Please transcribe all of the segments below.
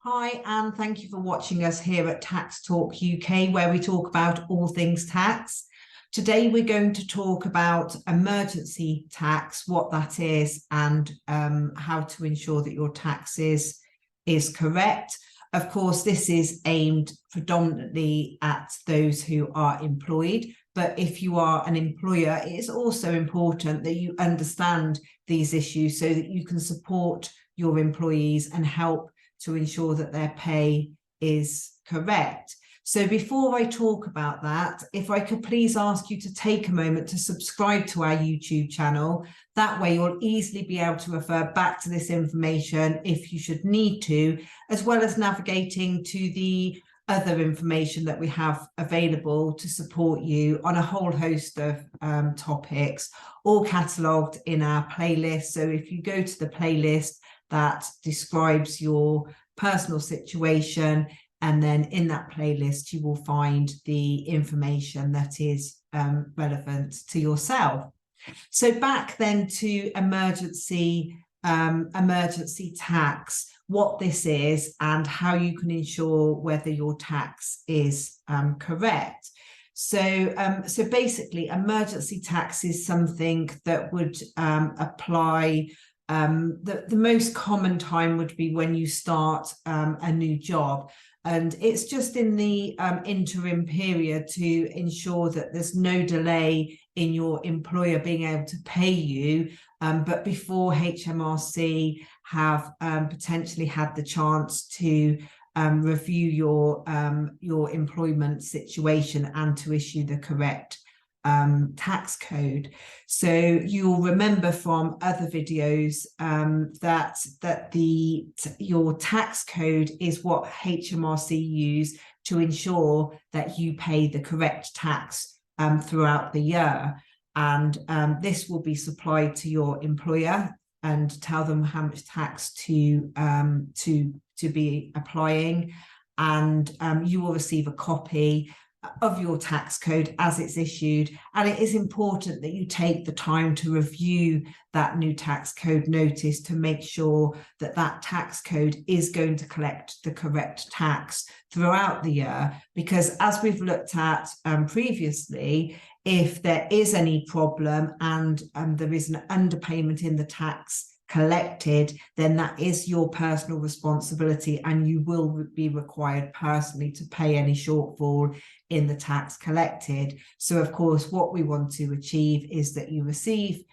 Hi, and thank you for watching us here at Tax Talk UK, where we talk about all things tax. Today, we're going to talk about emergency tax, what that is, and how to ensure that your tax is correct. Of course, this is aimed predominantly at those who are employed, but if you are an employer, it is also important that you understand these issues so that you can support your employees and help to ensure that their pay is correct. So before I talk about that, if I could please ask you to take a moment to subscribe to our YouTube channel. That way you'll easily be able to refer back to this information if you should need to, as well as navigating to the other information that we have available to support you on a whole host of topics, all catalogued in our playlist. So if you go to the playlist that describes your personal situation, and then in that playlist you will find the information that is relevant to yourself. So back then to emergency tax, what this is and how you can ensure whether your tax is correct. So basically, emergency tax is something that would apply. The most common time would be when you start a new job, and it's just in the interim period to ensure that there's no delay in your employer being able to pay you, but before HMRC have potentially had the chance to review your employment situation and to issue the correct tax code. So you'll remember from other videos that your tax code is what HMRC use to ensure that you pay the correct tax throughout the year, and this will be supplied to your employer and tell them how much tax to be applying, and you will receive a copy of your tax code as it's issued. And it is important that you take the time to review that new tax code notice to make sure that that tax code is going to collect the correct tax throughout the year, because as we've looked at previously, if there is any problem and there is an underpayment in the tax collected, then that is your personal responsibility, and you will be required personally to pay any shortfall in the tax collected. So of course, what we want to achieve is that you receive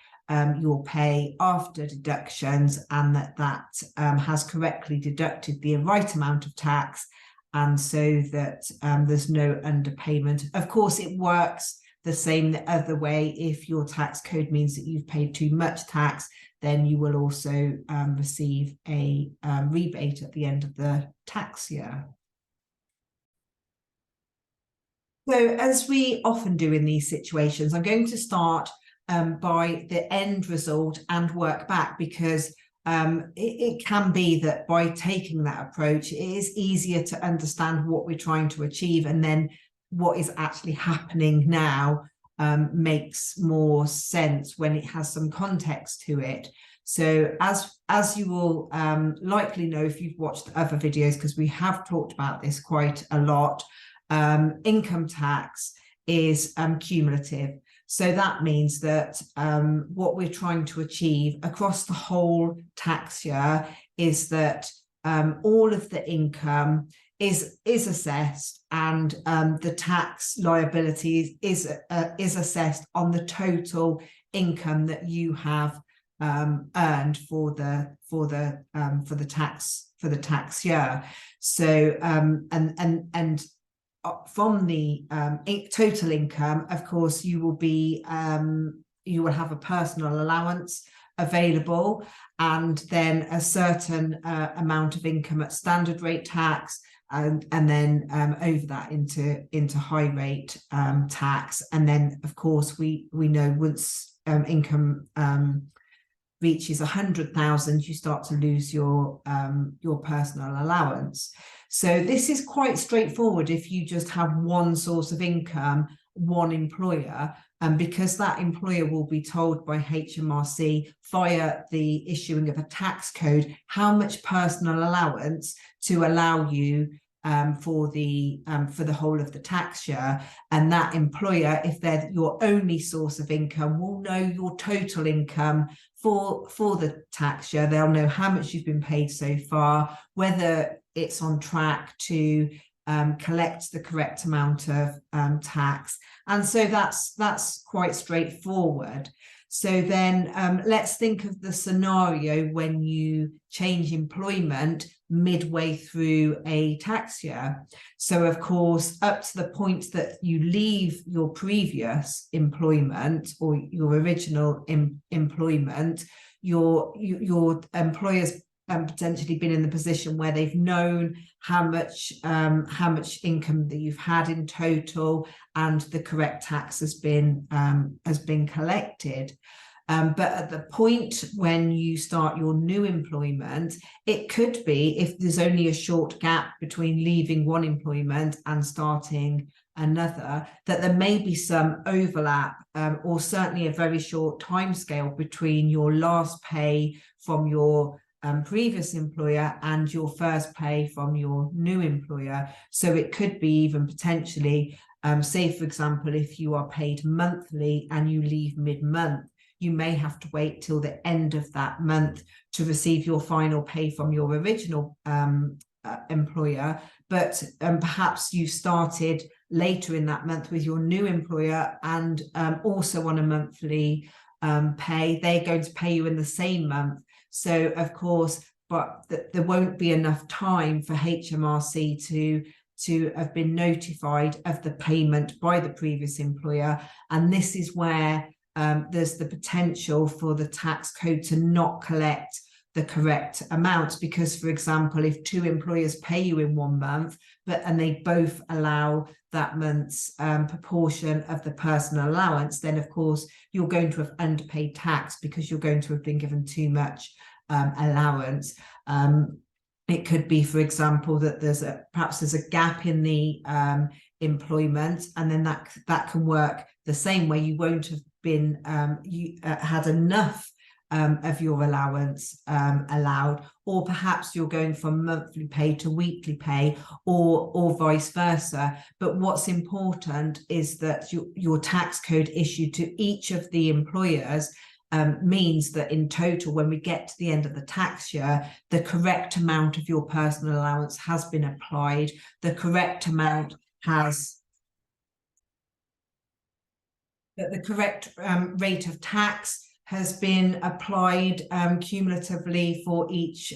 your pay after deductions, and that has correctly deducted the right amount of tax, and so that there's no underpayment. Of course, it works the same the other way. If your tax code means that you've paid too much tax, then you will also receive a rebate at the end of the tax year. So as we often do in these situations, I'm going to start by the end result and work back, because it can be that by taking that approach, it is easier to understand what we're trying to achieve, and then what is actually happening now makes more sense when it has some context to it. So as you will likely know if you've watched other videos, because we have talked about this quite a lot, income tax is cumulative. So that means that what we're trying to achieve across the whole tax year is that all of the income is assessed, and the tax liability is assessed on the total income that you have earned for the tax year. So and from the total income, of course, you will have a personal allowance available, and then a certain amount of income at standard rate tax, and then over that into high rate tax. And then of course we know once income reaches 100,000, you start to lose your personal allowance. So this is quite straightforward if you just have one source of income one employer, and because that employer will be told by HMRC via the issuing of a tax code how much personal allowance to allow you for the whole of the tax year, and that employer, if they're your only source of income, will know your total income for the tax year. They'll know how much you've been paid so far, whether it's on track to collect the correct amount of tax, and so that's quite straightforward. So then let's think of the scenario when you change employment midway through a tax year. So of course, up to the point that you leave your previous employment or your original employment, your employer's potentially been in the position where they've known how much income that you've had in total, and the correct tax has been collected. But at the point when you start your new employment, it could be, if there's only a short gap between leaving one employment and starting another, that there may be some overlap, or certainly a very short timescale between your last pay from your previous employer and your first pay from your new employer. So it could be even potentially, say for example, if you are paid monthly and you leave mid-month, you may have to wait till the end of that month to receive your final pay from your original employer. But perhaps you started later in that month with your new employer, and also on a monthly pay. They're going to pay you in the same month. So of course, but there won't be enough time for HMRC to have been notified of the payment by the previous employer. And this is where there's the potential for the tax code to not collect the correct amount, because, for example, if two employers pay you in 1 month, and they both allow that month's proportion of the personal allowance, then of course you're going to have underpaid tax because you're going to have been given too much allowance. It could be, for example, that perhaps there's a gap in the employment, and then that can work the same way. You won't have been had enough of your allowance allowed, or perhaps you're going from monthly pay to weekly pay, or vice versa. But what's important is that your tax code issued to each of the employers means that in total, when we get to the end of the tax year, the correct amount of your personal allowance has been applied. The correct amount has the correct rate of tax has been applied cumulatively for each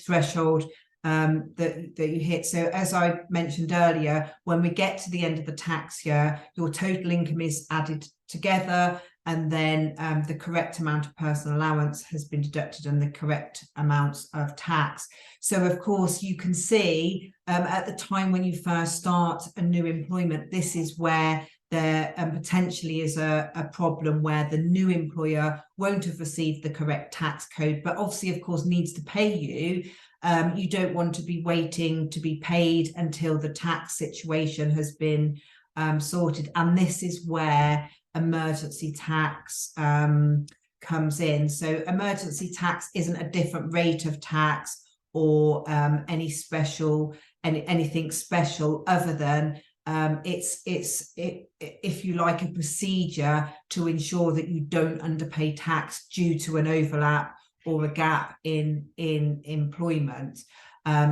threshold that you hit. So as I mentioned earlier, when we get to the end of the tax year, your total income is added together, and then the correct amount of personal allowance has been deducted and the correct amounts of tax. So of course you can see at the time when you first start a new employment, this is where there potentially is a problem where the new employer won't have received the correct tax code, but obviously, of course, needs to pay you. You don't want to be waiting to be paid until the tax situation has been sorted. And this is where emergency tax comes in. So emergency tax isn't a different rate of tax or anything special other than it's if you like, a procedure to ensure that you don't underpay tax due to an overlap or a gap in employment.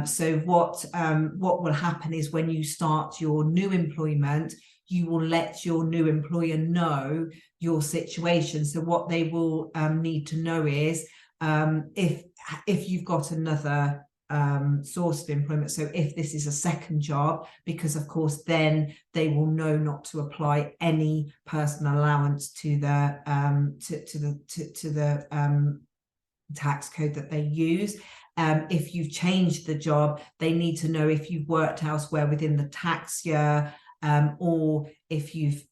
So what will happen is when you start your new employment, you will let your new employer know your situation. So what they will need to know is if you've got another source of employment. So if this is a second job, because of course then they will know not to apply any personal allowance to the tax code that they use. If you've changed the job, they need to know if you've worked elsewhere within the tax year, or if you've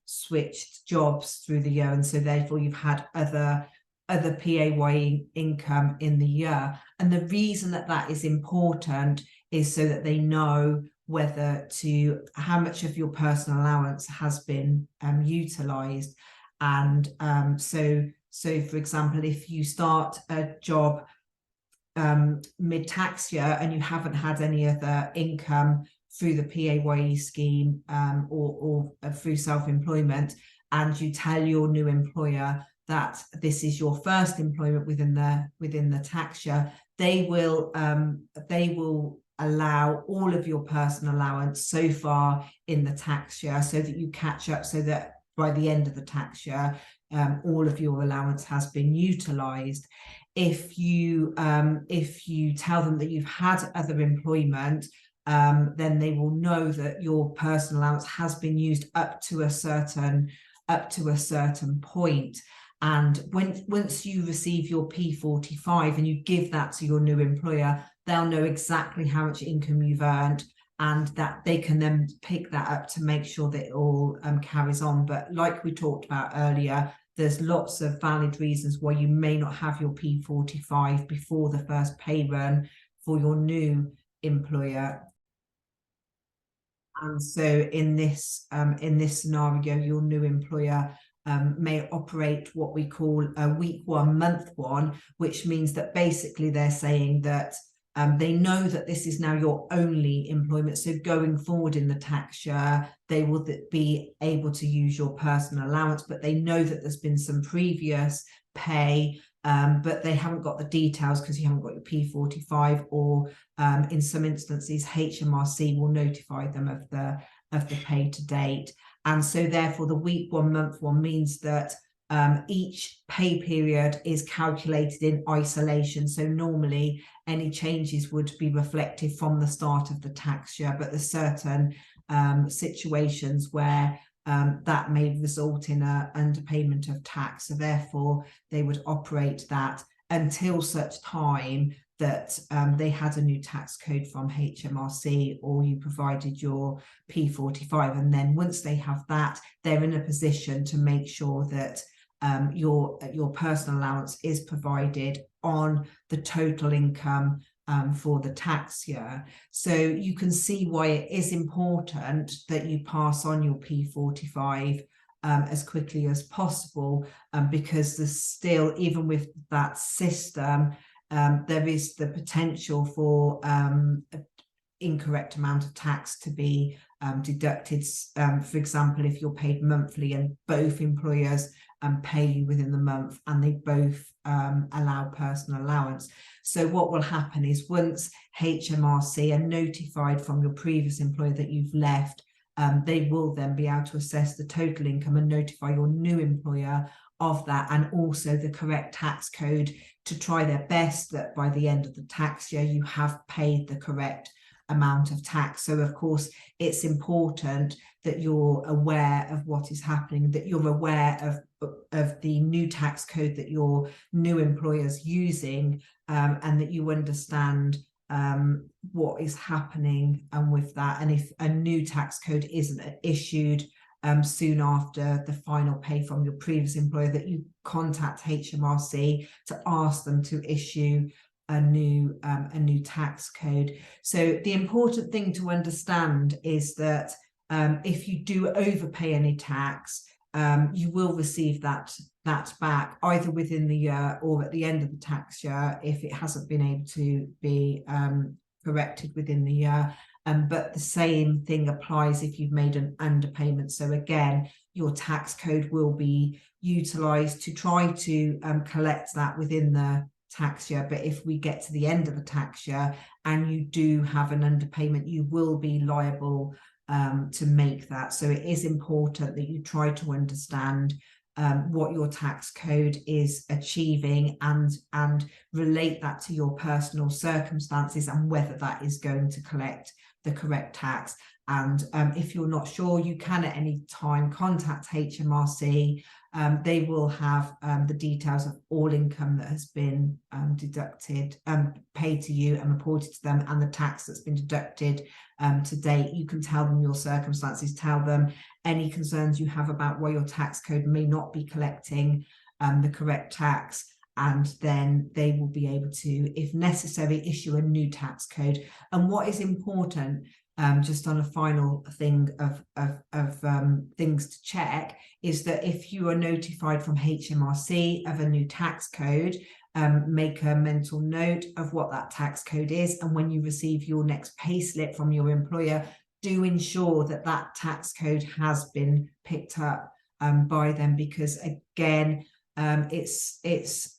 switched jobs through the year, and so therefore you've had other PAYE income in the year. And the reason that is important is so that they know how much of your personal allowance has been utilised. And so for example, if you start a job mid-tax year and you haven't had any other income through the PAYE scheme or through self-employment, and you tell your new employer that this is your first employment within the tax year, they will allow all of your personal allowance so far in the tax year, so that you catch up, so that by the end of the tax year, all of your allowance has been utilised. If you tell them that you've had other employment, then they will know that your personal allowance has been used up to a certain point. And once you receive your P45 and you give that to your new employer, they'll know exactly how much income you've earned, and that they can then pick that up to make sure that it all carries on. But like we talked about earlier, there's lots of valid reasons why you may not have your P45 before the first pay run for your new employer. And so in this scenario, your new employer may operate what we call a week one, month one, which means that basically they're saying that they know that this is now your only employment. So going forward in the tax year, they will be able to use your personal allowance, but they know that there's been some previous pay, but they haven't got the details because you haven't got your P45, or in some instances, HMRC will notify them of the pay to date. And so therefore the week one, month one means that each pay period is calculated in isolation. So normally any changes would be reflected from the start of the tax year, but there's certain situations where that may result in an underpayment of tax. So therefore they would operate that until such time that they had a new tax code from HMRC, or you provided your P45. And then once they have that, they're in a position to make sure that your personal allowance is provided on the total income for the tax year. So you can see why it is important that you pass on your P45 as quickly as possible, because there's still, even with that system, there is the potential for incorrect amount of tax to be deducted. For example, if you're paid monthly and both employers pay you within the month and they both allow personal allowance. So what will happen is, once HMRC are notified from your previous employer that you've left, they will then be able to assess the total income and notify your new employer of that, and also the correct tax code, to try their best that by the end of the tax year you have paid the correct amount of tax. So of course it's important that you're aware of what is happening, that you're aware of the new tax code that your new employer's using, and that you understand what is happening with that. And if a new tax code isn't issued soon after the final pay from your previous employer, that you contact HMRC to ask them to issue a new tax code. So the important thing to understand is that if you do overpay any tax, you will receive that back either within the year or at the end of the tax year if it hasn't been able to be corrected within the year. But the same thing applies if you've made an underpayment. So again, your tax code will be utilised to try to collect that within the tax year. But if we get to the end of the tax year and you do have an underpayment, you will be liable to make that. So it is important that you try to understand what your tax code is achieving, and relate that to your personal circumstances and whether that is going to collect the correct tax. And if you're not sure, you can at any time contact HMRC. They will have the details of all income that has been deducted, paid to you and reported to them, and the tax that's been deducted to date. You can tell them your circumstances, tell them any concerns you have about why your tax code may not be collecting the correct tax, and then they will be able to, if necessary, issue a new tax code. And what is important just on a final thing of things to check, is that if you are notified from HMRC of a new tax code, make a mental note of what that tax code is, and when you receive your next payslip from your employer, do ensure that that tax code has been picked up by them, because again, there's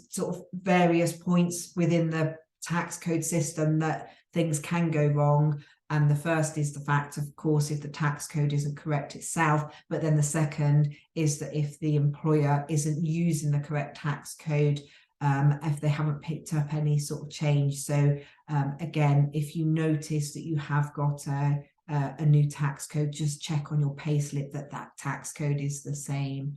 sort of various points within the tax code system that things can go wrong. And the first is the fact, of course, if the tax code isn't correct itself, but then the second is that if the employer isn't using the correct tax code, if they haven't picked up any sort of change. So again, if you notice that you have got a new tax code, just check on your payslip that that tax code is the same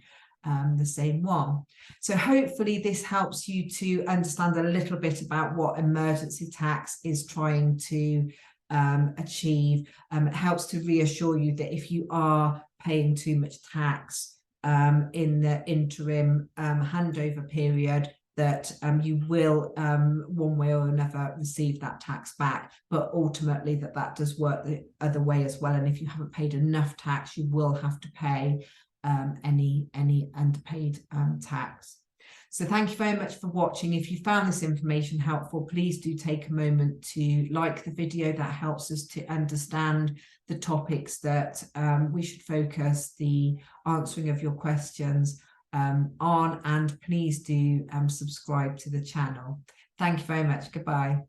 one. So hopefully this helps you to understand a little bit about what emergency tax is trying to achieve. It helps to reassure you that if you are paying too much tax in the interim handover period, that you will one way or another receive that tax back, but ultimately that does work the other way as well. And if you haven't paid enough tax, you will have to pay any underpaid tax. So thank you very much for watching. If you found this information helpful, please do take a moment to like the video. That helps us to understand the topics that we should focus the answering of your questions on, and please do subscribe to the channel. Thank you very much. Goodbye.